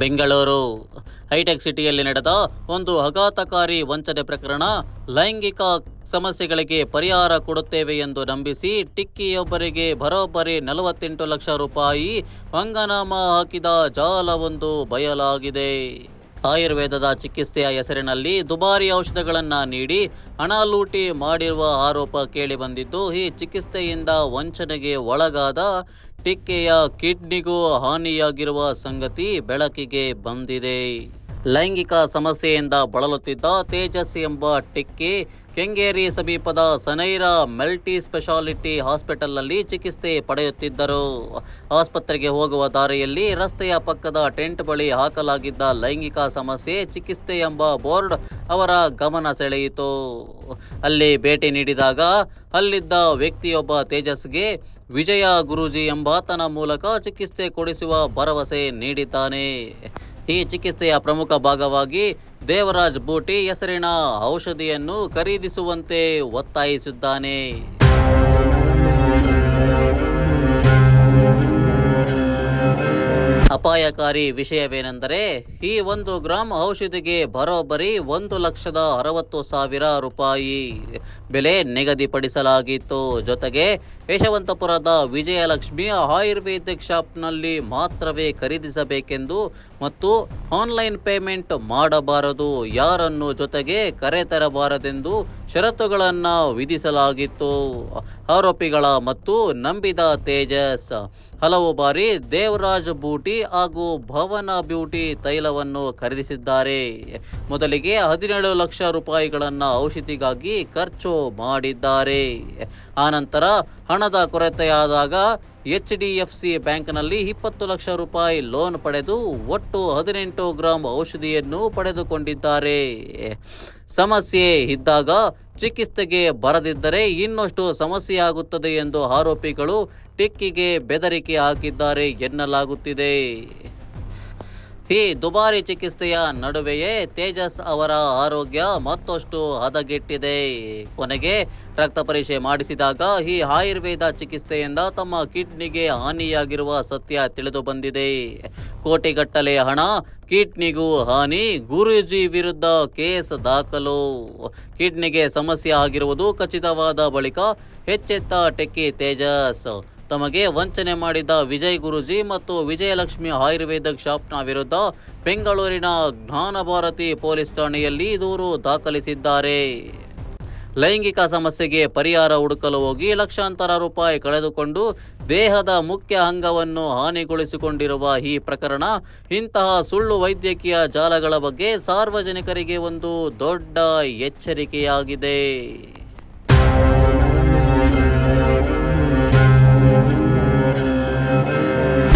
Bengaluru high tech ಸಿಟಿಯಲ್ಲಿ ನಡೆದ ಒಂದು ಆಘಾತಕಾರಿ ವಂಚನೆ ಪ್ರಕರಣ. ಲೈಂಗಿಕ ಸಮಸ್ಯೆಗಳಿಗೆ ಪರಿಹಾರ ಕೊಡುತ್ತೇವೆ ಎಂದು ನಂಬಿಸಿ ಟಿಕ್ಕಿಯೊಬ್ಬರಿಗೆ ಬರೋಬ್ಬರಿ 48 ಲಕ್ಷ ರೂಪಾಯಿ ಪಂಗನಾಮ ಹಾಕಿದ ಜಾಲವೊಂದು ಬಯಲಾಗಿದೆ. ಆಯುರ್ವೇದದ ಚಿಕಿತ್ಸೆಯ ಹೆಸರಿನಲ್ಲಿ ದುಬಾರಿ ಔಷಧಗಳನ್ನು ನೀಡಿ ಹಣ ಲೂಟಿ ಮಾಡಿರುವ ಆರೋಪ ಕೇಳಿಬಂದಿದ್ದು, ಈ ಚಿಕಿತ್ಸೆಯಿಂದ ವಂಚನೆಗೆ ಒಳಗಾದ ಟಿಕ್ಕೆಯ ಕಿಡ್ನಿಗೂ ಹಾನಿಯಾಗಿರುವ ಸಂಗತಿ ಬೆಳಕಿಗೆ ಬಂದಿದೆ. ಲೈಂಗಿಕ ಸಮಸ್ಯೆಯಿಂದ ಬಳಲುತ್ತಿದ್ದ ತೇಜಸ್ ಎಂಬ ಟಿಕ್ಕಿ ಕೆಂಗೇರಿ ಸಮೀಪದ ಸನೈರಾ ಮಲ್ಟಿ ಸ್ಪೆಷಾಲಿಟಿ ಹಾಸ್ಪಿಟಲ್ನಲ್ಲಿ ಚಿಕಿತ್ಸೆ ಪಡೆಯುತ್ತಿದ್ದರು. ಆಸ್ಪತ್ರೆಗೆ ಹೋಗುವ ದಾರಿಯಲ್ಲಿ ರಸ್ತೆಯ ಪಕ್ಕದ ಟೆಂಟ್ ಬಳಿ ಹಾಕಲಾಗಿದ್ದ ಲೈಂಗಿಕ ಸಮಸ್ಯೆ ಚಿಕಿತ್ಸೆ ಎಂಬ ಬೋರ್ಡ್ ಅವರ ಗಮನ ಸೆಳೆಯಿತು. ಅಲ್ಲಿ ಭೇಟಿ ನೀಡಿದಾಗ ಅಲ್ಲಿದ್ದ ವ್ಯಕ್ತಿಯೊಬ್ಬ ತೇಜಸ್ಗೆ ವಿಜಯ ಗುರೂಜಿ ಎಂಬಾತನ ಮೂಲಕ ಚಿಕಿತ್ಸೆ ಕೊಡಿಸುವ ಭರವಸೆ ನೀಡಿದ್ದಾನೆ. ಈ ಚಿಕಿತ್ಸೆಯ ಪ್ರಮುಖ ಭಾಗವಾಗಿ ದೇವರಾಜ್ ಬೂಟಿ ಹೆಸರಿನ ಔಷಧಿಯನ್ನು ಖರೀದಿಸುವಂತೆ ಒತ್ತಾಯಿಸಿದ್ದಾನೆ. ಅಪಾಯಕಾರಿ ವಿಷಯವೇನೆಂದರೆ, ಈ 1 ಗ್ರಾಂ ಔಷಧಿಗೆ ಬರೋಬ್ಬರಿ 1,60,000 ರೂಪಾಯಿ ಬೆಲೆ ನಿಗದಿಪಡಿಸಲಾಗಿತ್ತು. ಜೊತೆಗೆ ಯಶವಂತಪುರದ ವಿಜಯಲಕ್ಷ್ಮಿ ಆಯುರ್ವೇದಿಕ್ ಶಾಪ್ನಲ್ಲಿ ಮಾತ್ರವೇ ಖರೀದಿಸಬೇಕೆಂದು ಮತ್ತು ಆನ್ಲೈನ್ ಪೇಮೆಂಟ್ ಮಾಡಬಾರದು, ಯಾರನ್ನು ಜೊತೆಗೆ ಕರೆತರಬಾರದೆಂದು ಷರತ್ತುಗಳನ್ನು ವಿಧಿಸಲಾಗಿತ್ತು. ಆರೋಪಿಗಳ ಮತ್ತು ನಂಬಿದ ತೇಜಸ್ ಹಲವು ಬಾರಿ ದೇವರಾಜ್ ಬೂಟಿ ಹಾಗೂ ಭವನ ಬ್ಯೂಟಿ ತೈಲವನ್ನು ಖರೀದಿಸಿದ್ದಾರೆ. ಮೊದಲಿಗೆ 17 ಲಕ್ಷ ರೂಪಾಯಿಗಳನ್ನು ಔಷಧಿಗಾಗಿ ಖರ್ಚು ಮಾಡಿದ್ದಾರೆ. ಆನಂತರ ಹಣದ ಕೊರತೆಯಾದಾಗ HDFC ಬ್ಯಾಂಕ್ನಲ್ಲಿ 20 ಲಕ್ಷ ರೂಪಾಯಿ ಲೋನ್ ಪಡೆದು ಒಟ್ಟು 18 ಗ್ರಾಂ ಔಷಧಿಯನ್ನು ಪಡೆದುಕೊಂಡಿದ್ದಾರೆ. ಸಮಸ್ಯೆ ಇದ್ದಾಗ ಚಿಕಿತ್ಸೆಗೆ ಬರದಿದ್ದರೆ ಇನ್ನಷ್ಟು ಸಮಸ್ಯೆಯಾಗುತ್ತದೆ ಎಂದು ಆರೋಪಿಗಳು ಟಿಕ್ಕಿಗೆ ಬೆದರಿಕೆ ಹಾಕಿದ್ದಾರೆ ಎನ್ನಲಾಗುತ್ತಿದೆ. ಈ ದುಬಾರಿ ಚಿಕಿತ್ಸೆಯ ನಡುವೆಯೇ ತೇಜಸ್ ಅವರ ಆರೋಗ್ಯ ಮತ್ತಷ್ಟು ಹದಗೆಟ್ಟಿದೆ. ಕೊನೆಗೆ ರಕ್ತ ಪರೀಕ್ಷೆ ಮಾಡಿಸಿದಾಗ ಈ ಆಯುರ್ವೇದ ಚಿಕಿತ್ಸೆಯಿಂದ ತಮ್ಮ ಕಿಡ್ನಿಗೆ ಹಾನಿಯಾಗಿರುವ ಸತ್ಯ ತಿಳಿದು ಬಂದಿದೆ. ಕೋಟಿಗಟ್ಟಲೆ ಹಣ, ಕಿಡ್ನಿಗೂ ಹಾನಿ, ಗುರೂಜಿ ವಿರುದ್ಧ ಕೇಸ್ ದಾಖಲು. ಕಿಡ್ನಿಗೆ ಸಮಸ್ಯೆ ಆಗಿರುವುದು ಖಚಿತವಾದ ಬಳಿಕ ಎಚ್ಚೆತ್ತ ಟೆಕ್ಕಿ ತೇಜಸ್ ತಮಗೆ ವಂಚನೆ ಮಾಡಿದ ವಿಜಯ್ ಗುರೂಜಿ ಮತ್ತು ವಿಜಯಲಕ್ಷ್ಮಿ ಆಯುರ್ವೇದಿಕ್ ಶಾಪ್ನ ವಿರುದ್ಧ ಬೆಂಗಳೂರಿನ ಜ್ಞಾನಭಾರತಿ ಪೊಲೀಸ್ ಠಾಣೆಯಲ್ಲಿ ದೂರು ದಾಖಲಿಸಿದ್ದಾರೆ. ಲೈಂಗಿಕ ಸಮಸ್ಯೆಗೆ ಪರಿಹಾರ ಹುಡುಕಲು ಹೋಗಿ ಲಕ್ಷಾಂತರ ರೂಪಾಯಿ ಕಳೆದುಕೊಂಡು ದೇಹದ ಮುಖ್ಯ ಅಂಗವನ್ನು ಹಾನಿಗೊಳಿಸಿಕೊಂಡಿರುವ ಈ ಪ್ರಕರಣ ಇಂತಹ ಸುಳ್ಳು ವೈದ್ಯಕೀಯ ಜಾಲಗಳ ಬಗ್ಗೆ ಸಾರ್ವಜನಿಕರಿಗೆ ಒಂದು ದೊಡ್ಡ ಎಚ್ಚರಿಕೆಯಾಗಿದೆ.